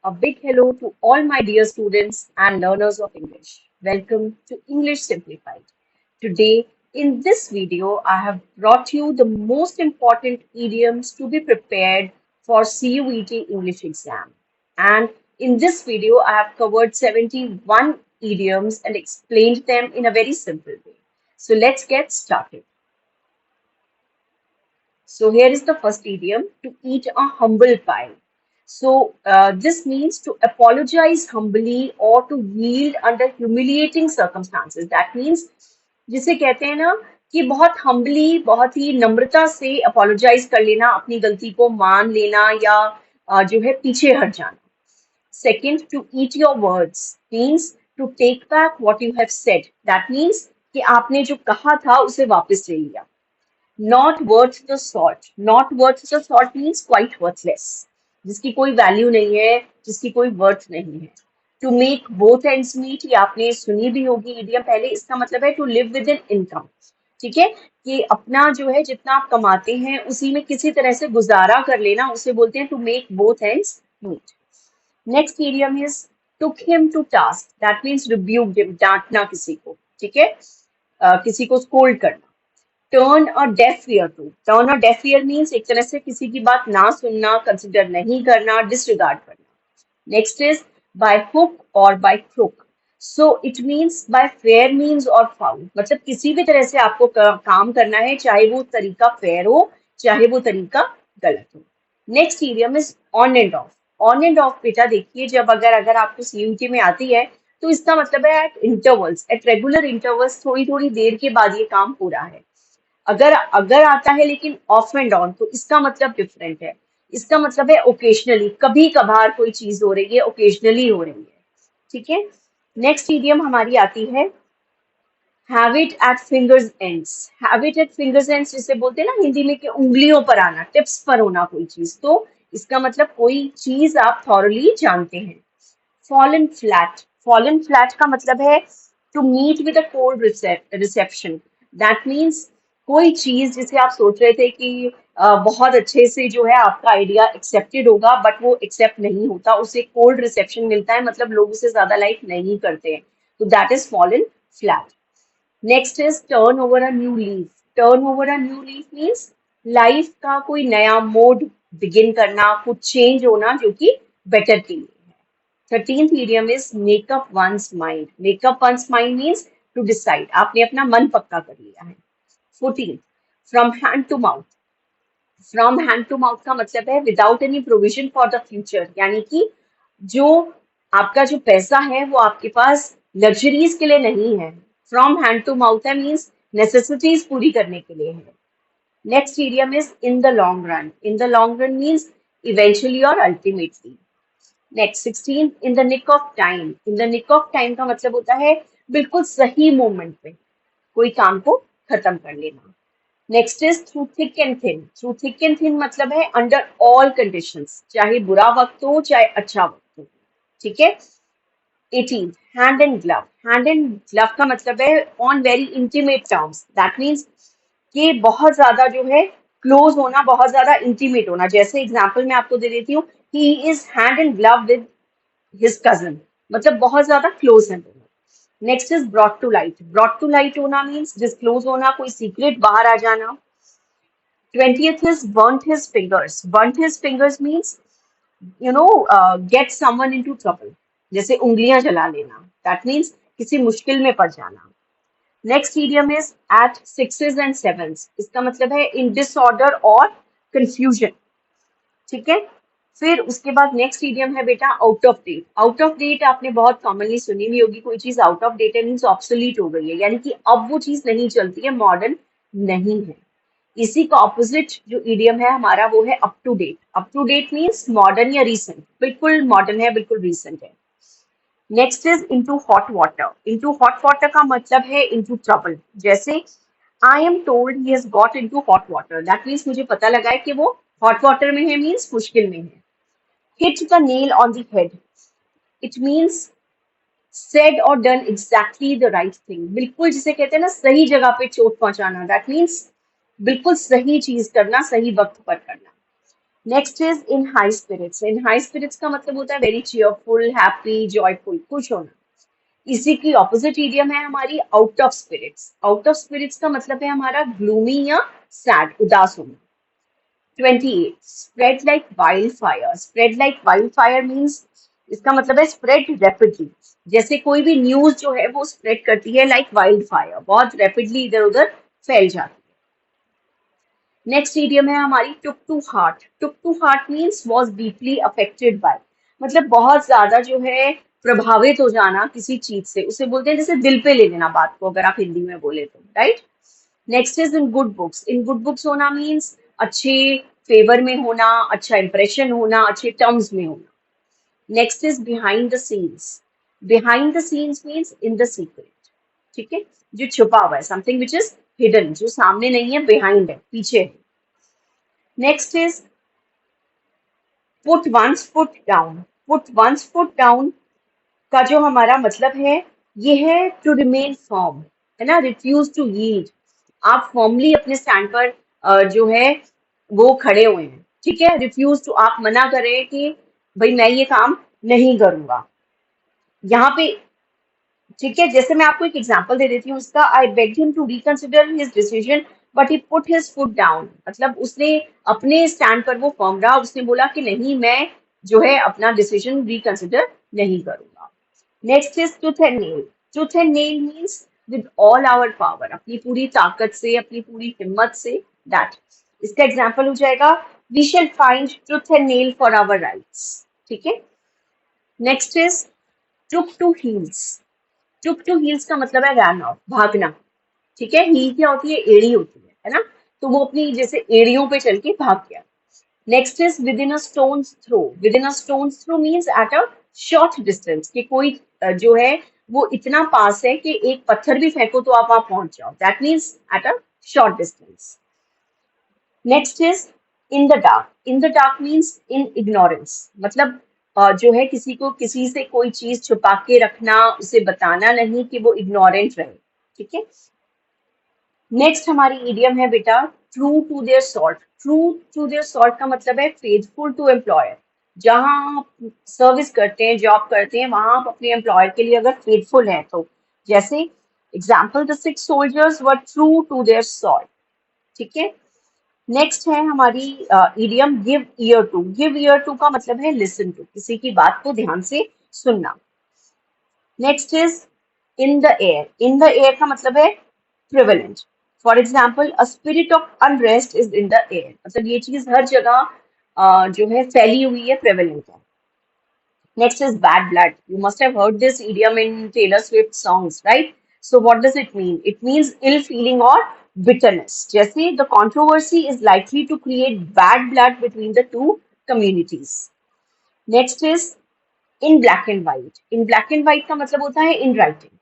A big hello to all my dear students and learners of English. Welcome to English Simplified. Today, in this video, I have brought you the most important idioms to be prepared for CUET English exam. And in this video, I have covered 71 idioms and explained them in a very simple way. So let's get started. So here is the first idiom, to eat a humble pie. So this means to apologize humbly or to yield under humiliating circumstances. That means जिसे कहते हैं ना कि बहुत humbly, बहुत ही नम्रता से apologize कर लेना, अपनी गलती को मान लेना या जो है पीछे हट जाना. Second, to eat your words means to take back what you have said. That means कि आपने जो कहा था उसे वापस ले लिया. Not worth the salt. Not worth the salt means quite worthless. जिसकी कोई वैल्यू नहीं है, जिसकी कोई वर्थ नहीं है. To make both ends meet, ये आपने सुनी भी होगी इडियम पहले. इसका मतलब है to live with an income. ठीक है, कि अपना जो है जितना आप कमाते हैं उसी में किसी तरह से गुजारा कर लेना, उसे बोलते हैं to make both ends meet. Next idiom is took him to task. That means rebuked him, डांटना किसी को. ठीक है, किसी को scold करना. Turn a deaf ear to. Turn a deaf ear means एक तरह से किसी की बात ना सुनना, कंसिडर नहीं करना, डिसरिगार्ड करना. नेक्स्ट इज बाय हुक और by crook. So it means by fair means और फाउल. मतलब किसी भी तरह से आपको काम करना है, चाहे वो तरीका फेयर हो, चाहे वो तरीका गलत हो. Next idiom is on end of. On end of बेटा देखिए, जब अगर आपको सीयूटी में आती है तो इसका मतलब है eight intervals, at regular intervals, थोड़ी थोड़ी देर के बाद ये काम पूरा है. अगर अगर आता है लेकिन ऑफ एंड ऑन तो इसका मतलब डिफरेंट है. इसका मतलब है ओकेजनली, कभी कभार कोई चीज हो रही है, ओकेजनली हो रही है. ठीक है. नेक्स्ट इडियम हमारी आती है have it at fingers ends. Have it at fingers ends जिसे बोलते हैं ना हिंदी में कि उंगलियों पर आना, टिप्स पर होना कोई चीज. तो इसका मतलब कोई चीज आप थॉरली जानते हैं. Fallen flat. फॉलन फ्लैट का मतलब है to meet with a cold reception. That means कोई चीज जिसे आप सोच रहे थे कि बहुत अच्छे से जो है आपका आइडिया एक्सेप्टेड होगा, बट वो एक्सेप्ट नहीं होता, उसे कोल्ड रिसेप्शन मिलता है, मतलब लोग उसे ज्यादा लाइक नहीं करते हैं. तो that is fallen flat. Next is turn over a new leaf. Turn over a new leaf means life का कोई नया मोड बिगिन करना, कुछ चेंज होना जो कि बेटर के लिए. 13th idiom is make up one's mind. Make up one's mind means to decide. आपने अपना मन पक्का कर लिया है. 14th, from hand to mouth. From hand to mouth का मतलब है without any provision for the future. यानी कि जो आपका जो पैसा है वो आपके पास लग्जरीज के लिए नहीं है. From hand to mouth है means necessities पूरी करने के लिए है. Next idiom is in the long run. In the long run means eventually or ultimately. Next 16, in the nick of time. In the nick of time का मतलब होता है बिल्कुल सही मोमेंट पे कोई काम को खत्म कर लेना. Next is through thick and thin. Through thick and thin मतलब है अंडर ऑल कंडीशंस, चाहे बुरा वक्त हो चाहे अच्छा वक्त हो. ठीक है. 18, hand and glove. Hand and glove का मतलब है on very intimate terms. That means कि बहुत ज्यादा जो है क्लोज होना, बहुत ज्यादा इंटीमेट होना. जैसे एग्जाम्पल मैं आपको दे देती हूँ, he is hand and glove with his cousin, मतलब बहुत ज्यादा क्लोज है दोनों. Next is brought to light. Brought to light होना मीन्स डिस्क्लोज होना, कोई सीक्रेट बाहर आ जाना. 20th is burnt his fingers. Burnt his fingers means get someone into trouble. जैसे उंगलियां जला लेना. That means किसी मुश्किल में पड़ जाना. Next idiom is at sixes and sevens. इसका मतलब है in disorder और confusion. ठीक है. फिर उसके बाद नेक्स्ट इडियम है बेटा out of date. Out of date आपने बहुत कॉमनली सुनी हुई होगी. कोई चीज आउट ऑफ डेट है मीन्स ऑब्सोलीट हो गई है, यानी कि अब वो चीज नहीं चलती है, मॉडर्न नहीं है. इसी का ऑपोजिट जो इडियम है हमारा वो है up to date. Up to date means modern या रिसेंट, बिल्कुल मॉडर्न है, बिल्कुल रिसेंट है. Next is into hot water. Into hot water का मतलब है इनटू ट्रबल. जैसे I am told he has got into hot water. That means मुझे पता लगा है कि वो हॉट वाटर में है, मीन्स मुश्किल में है. Hit the nail on the head. It means said or done exactly the right thing. बिल्कुल जिसे कहते हैं ना सही जगह पे चोट पहुंचाना. That means बिल्कुल सही चीज करना, सही वक्त पर करना. Next is in high spirits. In high spirits का मतलब होता है वेरी चीयरफुल, हैप्पी, जॉयफुल, खुश होना। इसी की ऑपोजिट इडियम है हमारी out of spirits. Out of spirits का मतलब है हमारा ग्लूमी या सैड, उदास होना। 28 spread like wild fire. Spread like wild fire means, इसका मतलब है स्प्रेड रैपिडली। जैसे कोई भी न्यूज जो है वो स्प्रेड करती है लाइक वाइल्ड फायर, बहुत रैपिडली इधर उधर फैल जाती है। नेक्स्ट इडियम है हमारी took to heart. Took to heart means was deeply affected by, मतलब बहुत ज्यादा जो है प्रभावित हो जाना किसी चीज से, उसे बोलते हैं जैसे दिल पे ले लेना बात को, अगर आप हिंदी में बोले तो, right. Next is in good books. In good books होना मीन्स अच्छे फेवर में होना, अच्छा इंप्रेशन होना, अच्छे टर्म्स में होना। Next is behind the scenes. Behind the scenes means in the secret, ठीक है, जो छुपा हुआ है, समथिंग विच इज हिडन, जो सामने नहीं है, बिहाइंड है, पीछे है। Next is put one's foot down. Put one's foot down का जो हमारा मतलब है, ये है टू रिमेन फर्म, है ना, रिफ्यूज टू यील्ड। आप फॉर्मली अपने स्टैंड पर जो है वो खड़े हुए हैं, ठीक है। रिफ्यूज टू, आप मना करें कि भाई मैं ये काम नहीं करूंगा यहाँ पे, ठीक है। जैसे मैं आपको एक एग्जांपल दे देती हूँ उसका। I begged him to reconsider his decision but he put his foot down. मतलब उसने अपने स्टैंड पर वो फर्म रहा, उसने बोला कि नहीं, मैं जो है अपना डिसीजन रिकंसिडर नहीं करूंगा। Next is tooth and nail. Tooth and nail means with all our power, अपनी पूरी ताकत से, अपनी पूरी हिम्मत से, दैट। इसका एग्जाम्पल हो जाएगा we shall find truth and nail for our rights, ठीक है। Next is took to heels. Took to heels का मतलब है रन ऑफ, भागना, ठीक है। हील क्या होती है, एड़ी होती है ना। तो वो अपनी जैसे एड़ियों पे चल के भाग गया। Next is within a stone's throw. Within a stone's throw means at a short distance, कि कोई जो है वो इतना पास है कि एक पत्थर भी फेंको तो आप वहां पहुंच जाओ, that means at a short distance. Next is in the dark. In the dark means in ignorance, मतलब जो है किसी को किसी से कोई चीज छुपा के रखना, उसे बताना नहीं, कि वो इग्नोरेंट रहे, ठीक है। नेक्स्ट हमारी इडियम है बेटा true to their salt. True to their salt का मतलब है फेथफुल टू एम्प्लॉयर। जहां आप सर्विस करते हैं, जॉब करते हैं, वहां आप अपने एम्प्लॉयर के लिए अगर फेथफुल हैं तो, जैसे example the 6 soldiers were true to their salt, ठीक है। नेक्स्ट है हमारी idiom give ear to. Give ear to का मतलब है लिसन टू, किसी की बात को ध्यान से सुनना। Next is in the air. In the air का मतलब है prevalent. For example a spirit of unrest is in the air, मतलब ये चीज हर जगह जो है फैली हुई है, प्रेवलेंट है। Next is bad blood. You must have heard this idiom in Taylor Swift songs, right? So what does it mean? It means ill feeling or bitterness. जैसे the controversy is likely to create bad blood between the two communities. Next is in black and white. In black and white का मतलब होता है in writing.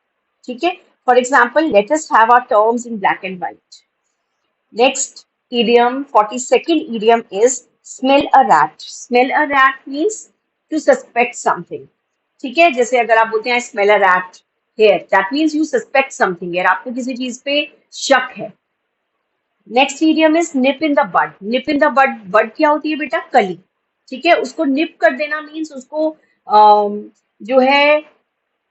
ठीक है? For example, let us have our terms in black and white. Next idiom, 42nd idiom is smell a rat. Smell a rat means to suspect something. ठीक है, जैसे अगर आप बोलते हैं smell a rat here, that means you suspect something, यार आपको किसी चीज पे शक है। Next idiom is nip in the bud. Nip in the bud, bud क्या होती है बेटा, कली, ठीक है। उसको निप कर देना मीन्स उसको जो है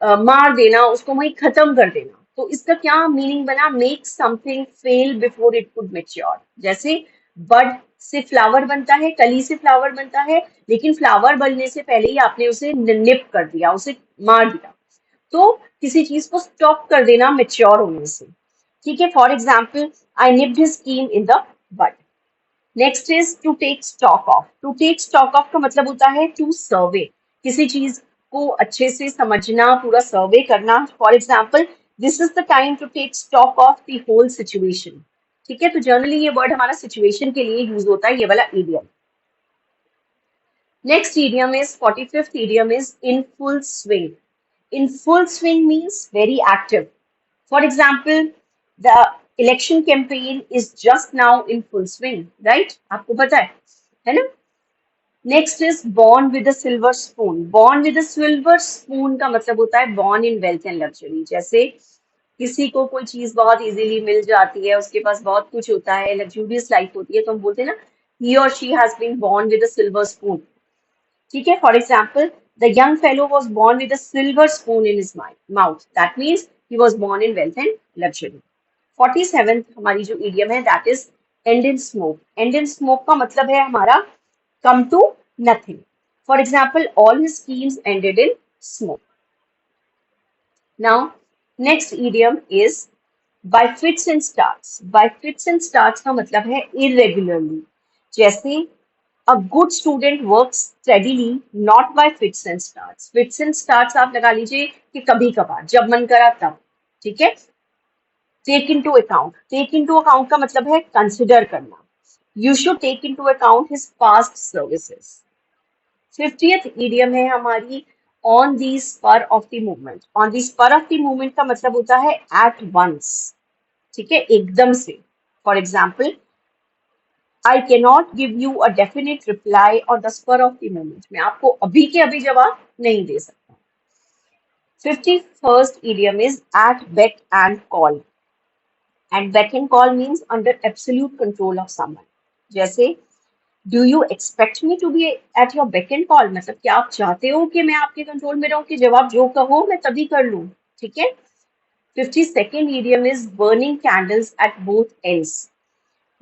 मार देना, उसको वहीं खत्म कर देना। तो इसका क्या मीनिंग बना, make something fail before it could mature. जैसे बड से फ्लावर बनता है, कली से फ्लावर बनता है, लेकिन फ्लावर बनने से पहले ही आपने उसे निप कर दिया, उसे मार दिया। तो किसी चीज को स्टॉप कर देना मेच्योर होने से, ठीक है। For example I nipped his scheme in the bud. Next is to take stock of. To take stock of का मतलब होता है टू सर्वे, किसी चीज को अच्छे से समझना, पूरा सर्वे करना। For example this is the time to take stock of the whole situation, ठीक है। तो जनरली ये वर्ड हमारा सिचुएशन के लिए यूज होता है, ये वाला idiom. Next idiom is 45th idiom is in full swing. In full swing means very active. For example, the election campaign is just now in full swing, right? आपको पता है ना? Next is born with a silver spoon. Born with a silver spoon का मतलब होता है born in wealth and luxury. जैसे किसी को कोई चीज बहुत इजीली मिल जाती है, उसके पास बहुत कुछ होता है, लग्जूरियस लाइफ होती है, तो हम बोलते हैं ना he or she has been born with a silver spoon. ठीक है, for example the young fellow was born with a silver spoon in his mouth. That means he was born in wealth and luxury. 47th हमारी जो idiom है that is end in smoke. End in smoke का मतलब है हमारा come to nothing. For example, all his schemes ended in smoke. Now, next idiom is by fits and starts. By fits and starts का मतलब है irregularly. जैसे a good student works steadily, not by fits and starts. Fits and starts आप लगा लीजिए कि कभी कभार जब मन करा तब. ठीक है. Take into account. Take into account का मतलब है consider करना. You should take into account his past services. 50th idiom है हमारी on the spur of the moment. On the spur of the moment का मतलब होता है at once. ठीक है, एकदम से. For example, I cannot give you a definite reply on the spur of the moment. मैं आपको अभी के अभी जवाब नहीं दे सकता. 51st idiom is at beck and call. And beck and call means under absolute control of someone. जैसे do you expect me to be at your beck and call, मतलब क्या आप चाहते हो कि मैं आपके कंट्रोल में रहूं कि जब आप जो कहो मैं तभी कर लूं. ठीक है. 52nd idiom is burning candles at both ends.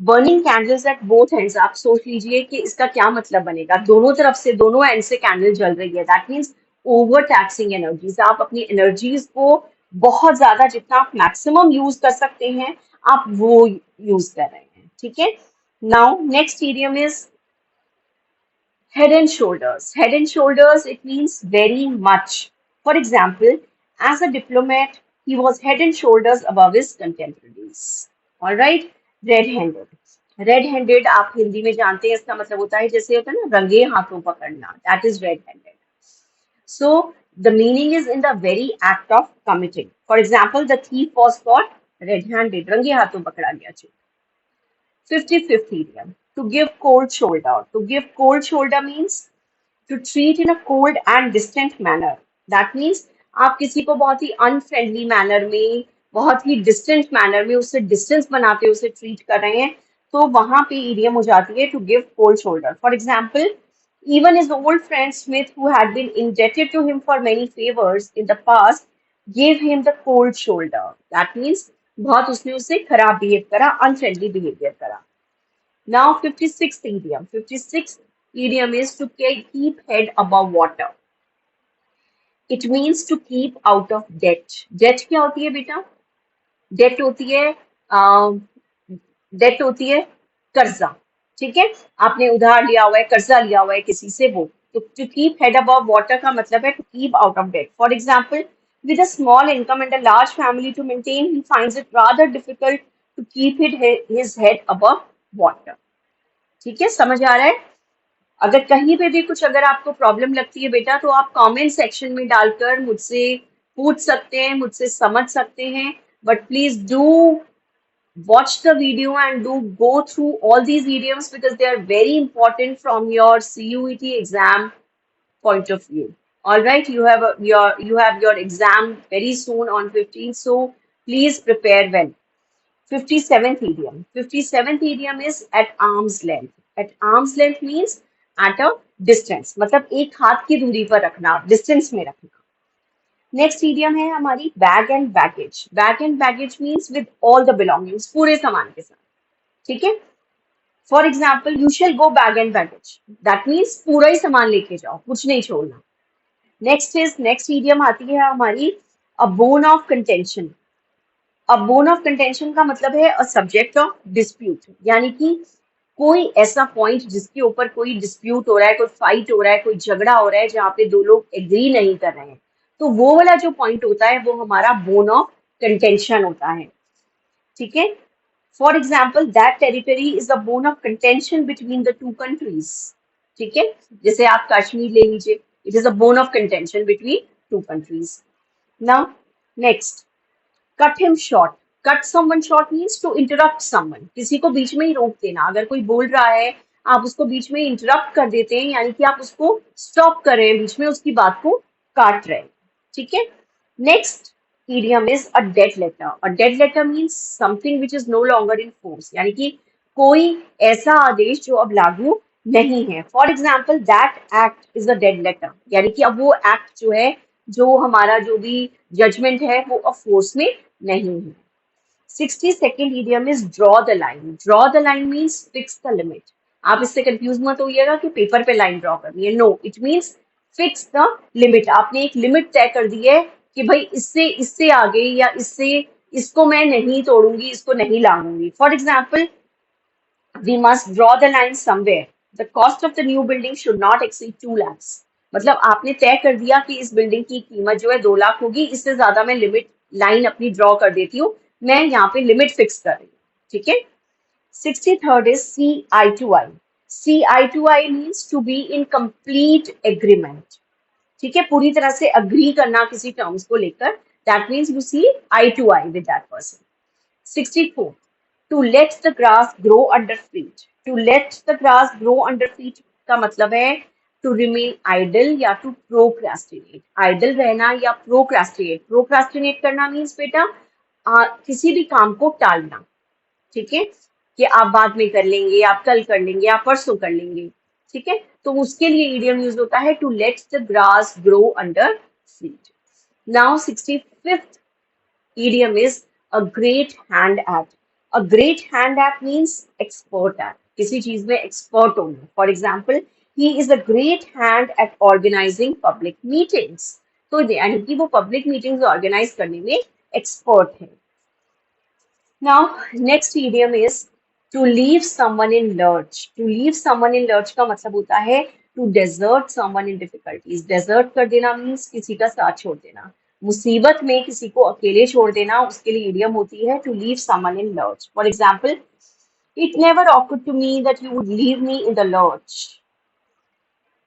Burning candles at both ends, आप सोच लीजिए कि इसका क्या मतलब बनेगा. दोनों तरफ से, दोनों एंड से कैंडल जल रही है. That means overtaxing energies. आप अपनी एनर्जीज को बहुत ज्यादा, जितना आप मैक्सिमम यूज कर सकते हैं, आप वो यूज कर रहे हैं. ठीक है. Now next idiom is head and shoulders. Head and shoulders, it means very much. For example, as a diplomat, he was head and shoulders above his contemporaries. All right, red-handed. Red-handed आप हिंदी में जानते हैं, इसका मतलब होता है जैसे होता है ना रंगे हाथों पकड़ना. That is red-handed. So the meaning is in the very act of committing. For example, the thief was caught red-handed. रंगे हाथों पकड़ा गया. 55th idiom, to give cold shoulder. To give cold shoulder means to treat in a cold and distant manner. That means आप किसी को बहुत ही unfriendly manner में, बहुत ही distant manner में उससे डिस्टेंस बनाते हुए उसे ट्रीट कर रहे हैं, तो वहां पे इडियम हो जाती है to give cold shoulder. For example, even his old friend Smith, who had been indebted to him for many favors in the past, gave him the cold shoulder. That means बहुत उसने उससे खराब behave करा, unfriendly behaviour करा. Now 56th idiom. 56th idiom is to keep head above water. It means to keep out of debt. Debt क्या होती है बेटा? Debt होती है डेट होती है कर्जा. ठीक है, आपने उधार लिया हुआ है, कर्जा लिया हुआ है किसी से, वो. तो to keep head above water का मतलब है to keep out of debt. For example, with a small income and a large family to maintain, he finds it rather difficult to keep his head above water. ठीक है, समझ आ रहा है? अगर कहीं पे भी कुछ अगर आपको प्रॉब्लम लगती है बेटा, तो आप कमेंट सेक्शन में डालकर मुझसे पूछ सकते हैं, मुझसे समझ सकते हैं. But please do watch the video and do go through all these idioms because they are very important from your CUET exam point of view. All right, you have your exam very soon on 15th, so please prepare well. 57th idiom. 57th idiom is at arm's length. At arm's length means at a distance. मतलब एक हाथ की दूरी पर रखना, distance में रखना. Next idiom है हमारी bag and baggage. Bag and baggage means with all the belongings, पूरे सामान के साथ. ठीक है. For example, you shall go bag and baggage. That means पूरा ही सामान लेके जाओ, कुछ नहीं छोड़ना. नेक्स्ट इडियम आती है हमारी a bone of contention. A bone of contention का मतलब है अ सब्जेक्ट ऑफ डिस्प्यूट, यानी कि कोई ऐसा पॉइंट जिसके ऊपर कोई डिस्प्यूट हो रहा है, कोई फाइट हो रहा है, कोई झगड़ा हो रहा है, जहाँ पे दो लोग एग्री नहीं कर रहे हैं, तो वो वाला जो पॉइंट होता है वो हमारा बोन ऑफ कंटेंशन होता है. ठीक है. For example, that territory is a bone of contention between the two countries. ठीक है, जैसे आप कश्मीर ले लीजिए, it is a bone of contention between two countries. Now next, cut him short. Cut someone short means to interrupt someone. किसी को बीच में ही रोक देना. अगर कोई बोल रहा है, आप उसको बीच में इंटरप्ट कर देते हैं, यानी कि आप उसको स्टॉप कर रहे हैं, बीच में उसकी बात को काट रहे हैं. ठीक है. Next idiom is a dead letter. A dead letter means something which is no longer in force, यानी कि कोई ऐसा आदेश जो अब लागू नहीं है। For example that act is a dead letter, यानी कि अब वो एक्ट जो है, जो हमारा जो भी जजमेंट है वो अब फोर्स में नहीं है। 62nd idiom is draw the line. Draw the line means fix the limit. आप इससे कंफ्यूज मत होइएगा कि पेपर पे लाइन ड्रॉ करनी है। No, it means fix the limit. आपने एक लिमिट तय कर दी है कि भाई इससे इससे आगे या इससे इसको मैं नहीं तोड़ूंगी, इसको नहीं लाऊंगी। For example, we must draw the line somewhere. The cost of the new building should not exceed 2 lakhs. मतलब आपने तय कर दिया कि इस बिल्डिंग की कीमत जो है 2 लाख होगी, इससे ज्यादा मैं लिमिट लाइन अपनी ड्रॉ कर देती हूँ, मैं यहाँ पे लिमिट फिक्स कर रही हूँ। ठीक है। 63rd is see eye to eye. See eye to eye means to be in complete agreement. ठीक है, पूरी तरह से अग्री करना किसी टर्म्स को लेकर, that means you see eye to eye with that person. 64. To let the grass grow under feet. To let the grass grow under feet का मतलब है to remain idle या to procrastinate. Idle रहना या procrastinate. Procrastinate करना means बेटा किसी भी काम को टालना। ठीक है, कि आप बाद में कर लेंगे, आप कल कर लेंगे, आप परसों कर लेंगे। ठीक है, तो उसके लिए इडियम यूज होता है to let the grass grow under feet. नाउ 65th idiom is a great hand at. A great hand at means expert at. किसी चीज में एक्सपर्ट होना। For example, he is a great hand at organising public meetings. तो यानी कि वो public meetings organise करने में एक्सपर्ट है। Now, next idiom is to leave someone in lurch. To leave someone in lurch का मतलब होता है to desert someone in difficulties. Desert कर देना means किसी का साथ छोड़ देना। मुसीबत में किसी को अकेले छोड़ देना, उसके लिए idiom होती है to leave someone in lurch. For example, it never occurred to me that you would leave me in the lurch.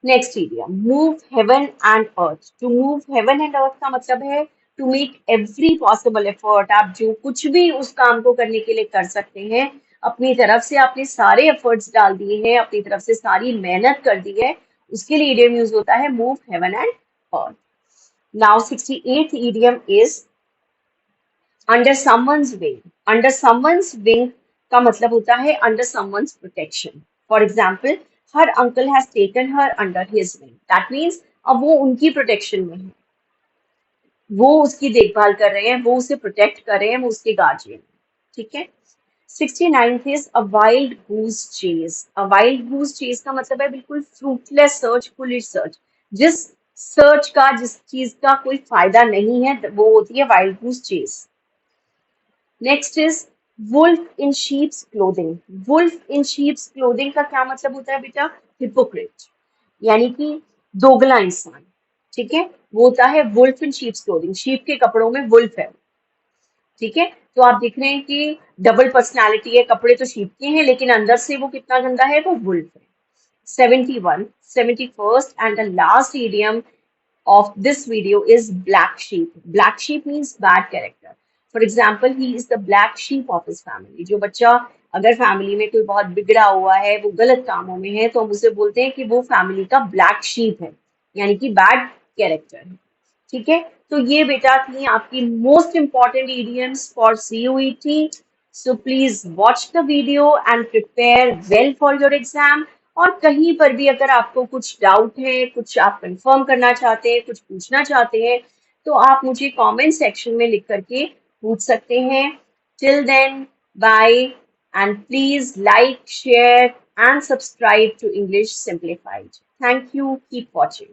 Next idiom move heaven and earth. To move heaven and earth का मतलब है to make every possible effort. आप जो कुछ भी उस काम को करने के लिए कर सकते हैं, अपनी तरफ से आपने सारे एफर्ट्स डाल दिए हैं, अपनी तरफ से सारी मेहनत कर दी है, उसके लिए इडियम यूज होता है move heaven and earth. Now 68th idiom is under someone's wing. Under someone's wing का मतलब होता है under someone's protection. For example, her uncle has taken her under his wing. That means अब वो उनकी protection में है, वो उसकी देखभाल कर रहे हैं, वो उसे प्रोटेक्ट कर रहे हैं, वो उसके गार्जियन। ठीक है। 69th is a wild goose chase. A wild goose chase का मतलब है बिल्कुल फ्रूटलेस सर्च, फुलिश सर्च। जिस सर्च का, जिस चीज का कोई फायदा नहीं है, वो होती है wild goose chase. Next is wolf in sheep's clothing. Wolf in sheep's clothing का क्या मतलब होता है बेटा? हिपोक्रेट, यानी कि दोगला इंसान। ठीक है, वो होता है wolf in sheep's clothing. Sheep के कपड़ों में वुल्फ है। ठीक है, तो आप देख रहे हैं कि डबल पर्सनालिटी है, कपड़े तो शीप के हैं लेकिन अंदर से वो कितना गंदा है, वो वुल्फ है। 71, 71st and the last idiom of this video is black sheep. Black sheep means bad character. For example, he is the black sheep of his family. जो बच्चा अगर फैमिली में कोई बहुत बिगड़ा हुआ है, वो गलत कामों में है, तो हम उसे बोलते हैं कि वो फैमिली का ब्लैक शीप है, यानी कि बैड कैरेक्टर है। ठीक है, तो ये बेटा थी आपकी most important idioms for CUET. So please watch the video and prepare well for your exam. और कहीं पर भी अगर आपको कुछ डाउट है, कुछ आप कंफर्म करना चाहते हैं, कुछ पूछना चाहते हैं, तो आप मुझे कमेंट सेक्शन में लिख करके पूछ सकते हैं। Till then, bye, and please like, share and subscribe to English simplified. Thank you, keep watching.